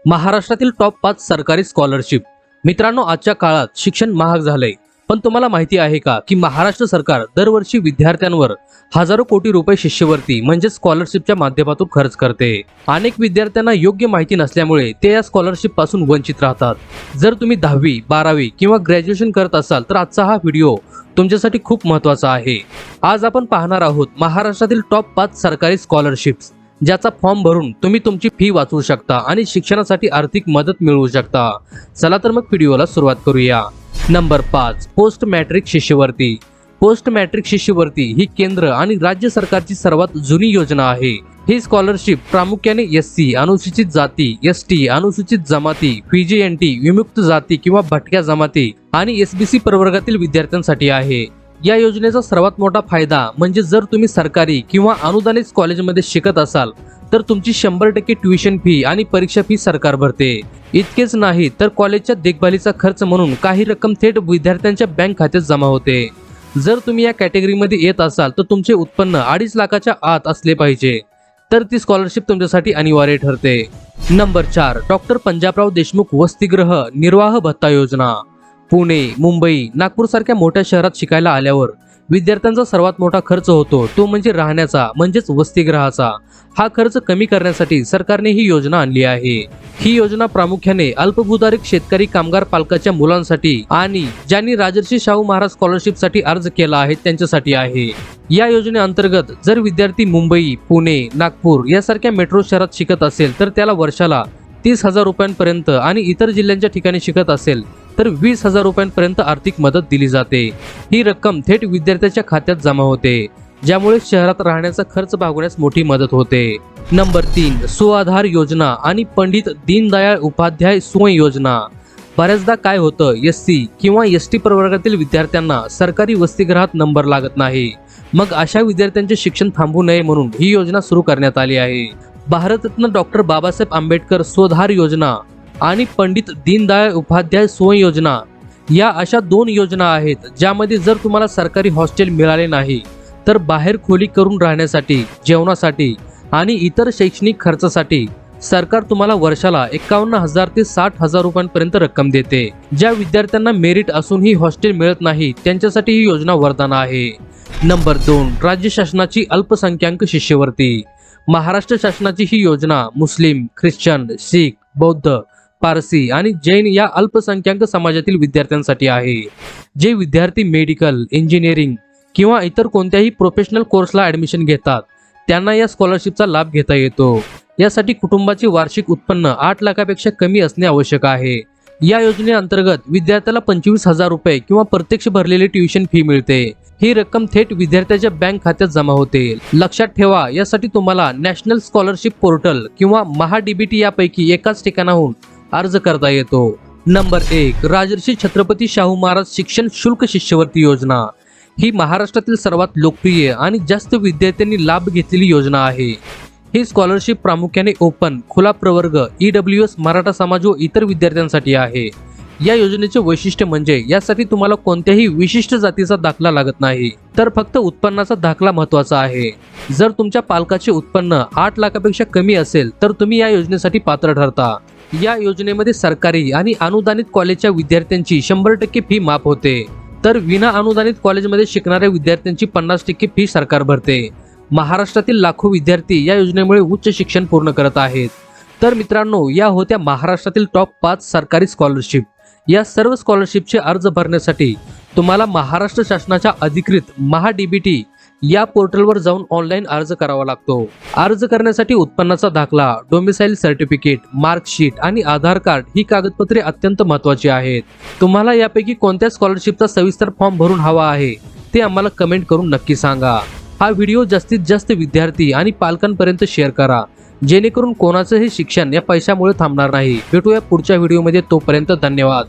महाराष्ट्रातील टॉप 5 सरकारी स्कॉलरशिप। मित्रांनो, आजच्या काळात शिक्षण महाग झालंय, पण तुम्हाला माहिती आहे का की महाराष्ट्र सरकार दरवर्षी विद्यार्थ्यांवर हजारो कोटी रुपये शिष्यवृत्ती म्हणजे स्कॉलरशिपच्या माध्यमातून खर्च करते। अनेक विद्यार्थ्यांना योग्य माहिती नसल्यामुळे ते या स्कॉलरशिप पासून वंचित राहतात। जर तुम्ही 10वी 12वी किंवा ग्रॅज्युएशन करत असाल तर आजचा हा व्हिडिओ तुमच्यासाठी खूप महत्त्वाचा आहे। आज आपण पाहणार आहोत महाराष्ट्रातील टॉप 5 सरकारी स्कॉलरशिप्स, ज्याचा फॉर्म भरून तुम्ही तुमची फी वाचवू शकता आणि शिक्षणासाठी आर्थिक मदत मिळवू शकता। चला तर मग व्हिडिओला सुरुवात करूया। नंबर 5, पोस्ट मॅट्रिक शिष्यवृत्ती। पोस्ट मॅट्रिक शिष्यवृत्ती ही केंद्र आणि राज्य सरकारची सर्वात जुनी योजना आहे। ही स्कॉलरशिप प्रामुख्याने एससी, अनुसूचित जाती, एसटी, अनुसूचित जमाती, पीजीएनटी, विमुक्त जाती किंवा भटक्या जमाती आणि एसबीसी प्रवर्गातील विद्यार्थ्यांसाठी आहे। या योजनेचा सर्वात मोठा फायदा म्हणजे जर तुम्ही सरकारी किंवा अनुदानित कॉलेजमध्ये शिकत असाल तर तुमची 100% ट्युशन फी आणि परीक्षा फी सरकार भरते। इतकेच नाही तर कॉलेजच्या देखभालीचा खर्च म्हणून काही रक्कम थेट विद्यार्थ्यांच्या बँक खात्यात जमा होते। जर तुम्ही या कॅटेगरीमध्ये येत असाल तर तुमचे उत्पन्न 2.5 लाखाच्या आत असले पाहिजे, तर ती स्कॉलरशिप तुमच्यासाठी अनिवार्य ठरते। नंबर 4, डॉक्टर पंजाबराव देशमुख वसतिगृह निर्वाह भत्ता योजना। पुणे, मुंबई, नागपूर सारख्या मोठ्या शहरात शिकायला आल्यावर विद्यार्थ्यांचा सर्वात मोठा खर्च होतो तो म्हणजे राहण्याचा, म्हणजेच वसतिगृहाचा। हा खर्च कमी करण्यासाठी सरकारने ही योजना आणली आहे। ही योजना प्रामुख्याने अल्पभूधारक शेतकरी कामगार पालकाच्या मुलांसाठी आणि ज्यांनी राजर्षी शाहू महाराज स्कॉलरशिपसाठी अर्ज केला आहे त्यांच्यासाठी आहे। या योजनेअंतर्गत जर विद्यार्थी मुंबई, पुणे, नागपूर यासारख्या मेट्रो शहरात शिकत असेल तर त्याला वर्षाला 30,000 रुपयांपर्यंत आणि इतर जिल्ह्यांच्या ठिकाणी शिकत असेल तर 20,000 रुपयांपर्यंत आर्थिक मदत दिली जाते। ही रक्कम थेट विद्यार्थ्याच्या खात्यात जमा होते, ज्यामुळे शहरात राहण्याचा खर्च भागवण्यास मोठी मदत होते। नंबर 3, सुआधार योजना आणि पंडित दीनदयाळ उपाध्याय सोय योजना। बऱ्याचदा काय होतं, एससी किंवा एसटी प्रवर्गातील विद्यार्थ्यांना सरकारी वसतिगृहात नंबर लागत नाही। मग अशा विद्यार्थ्यांचे शिक्षण थांबू नये म्हणून ही योजना सुरू करण्यात आली आहे। भारतरत्न डॉक्टर बाबासाहेब आंबेडकर सुआधार योजना आणि पंडित दीनदयाळ उपाध्याय सोय योजना या अशा 2 योजना आहेत, ज्यामध्ये जर तुम्हाला सरकारी हॉस्टेल मिळाले नाही तर बाहेर खोली करून राहण्यासाठी, जेवणासाठी आणि इतर शैक्षणिक खर्चासाठी सरकार तुम्हाला वर्षाला 51,000 ते 60,000 रुपयांपर्यंत रक्कम देते। ज्या विद्यार्थ्यांना मेरिट असूनही हॉस्टेल मिळत नाही त्यांच्यासाठी ही योजना वरदान आहे। नंबर 2, राज्य शासनाची अल्पसंख्याक शिष्यवृत्ती। महाराष्ट्र शासनाची ही योजना मुस्लिम, ख्रिश्चन, शीख, बौद्ध, पारसी आणि जैन या अल्पसंख्याक समाजातील विद्यार्थ्यांसाठी आहे। जे विद्यार्थी मेडिकल, इंजिनिअरिंग किंवा इतर कोणत्याही प्रोफेशनल कोर्सला ऍडमिशन घेतात त्यांना या स्कॉलरशिपचा लाभ घेता येतो। यासाठी कुटुंबाचे वार्षिक उत्पन्न 8 लाखापेक्षा कमी असणे आवश्यक आहे। या योजनेअंतर्गत विद्यार्थ्याला 25,000 रुपये किंवा प्रत्यक्ष भरलेली ट्युशन फी मिळते। ही रक्कम थेट विद्यार्थ्याच्या बँक खात्यात जमा होते। लक्षात ठेवा, यासाठी तुम्हाला नॅशनल स्कॉलरशिप पोर्टल किंवा महाडीबीटी यापैकी एकाच ठिकाणाहून अर्ज करता येतो। नंबर 1, राजर्षी छत्रपती शाहू महाराज शिक्षण शुल्क शिष्यवृत्ती योजना। ही महाराष्ट्रातील सर्वात लोकप्रिय आणि जास्त विद्यार्थ्यांनी लाभ घेतलेली योजना आहे। ही स्कॉलरशिप प्रामुख्याने ओपन, खुला प्रवर्ग, EWS, मराठा समाज व इतर विद्यार्थ्यांसाठी आहे। या योजनेचे वैशिष्ट्य म्हणजे यासाठी तुम्हाला कोणत्याही विशिष्ट जातीचा दाखला लागत नाही, तर फक्त उत्पन्नाचा दाखला महत्त्वाचा आहे। जर तुमच्या पालकाचे उत्पन्न 8 लाखापेक्षा कमी असेल तर तुम्ही या योजनेसाठी पात्र ठरता। या योजनेमध्ये सरकारी आणि अनुदानित कॉलेजच्या विद्यार्थ्यांची 100% फी माफ होते, तर विना अनुदानित कॉलेजमध्ये शिकणाऱ्या विद्यार्थ्यांची 50% फी सरकार भरते। महाराष्ट्रातील लाखो विद्यार्थी या योजनेमुळे उच्च शिक्षण पूर्ण करत आहेत। तर मित्रांनो, या होत्या महाराष्ट्रातील टॉप 5 सरकारी स्कॉलरशिप। या सर्व स्कॉलरशिपचे अर्ज भरण्यासाठी तुम्हाला महाराष्ट्र शासनाच्या अधिकृत महाडीबीटी या पोर्टलवर जाऊन ऑनलाईन अर्ज करावा लागतो। अर्ज करण्यासाठी उत्पन्नाचा दाखला, डोमिसाईल सर्टिफिकेट, मार्कशीट आणि आधार कार्ड ही कागदपत्रे अत्यंत महत्त्वाची आहेत। तुम्हाला यापैकी कोणत्या स्कॉलरशिपचा सविस्तर फॉर्म भरून हवा आहे ते आम्हाला कमेंट करून नक्की सांगा। हा व्हिडिओ जास्तीत जास्त विद्यार्थी आणि पालकांपर्यंत शेअर करा, जेणेकरून कोणाचंही शिक्षण या पैशामुळे थांबणार नाही। भेटूया पुढच्या व्हिडिओमध्ये, तोपर्यंत धन्यवाद।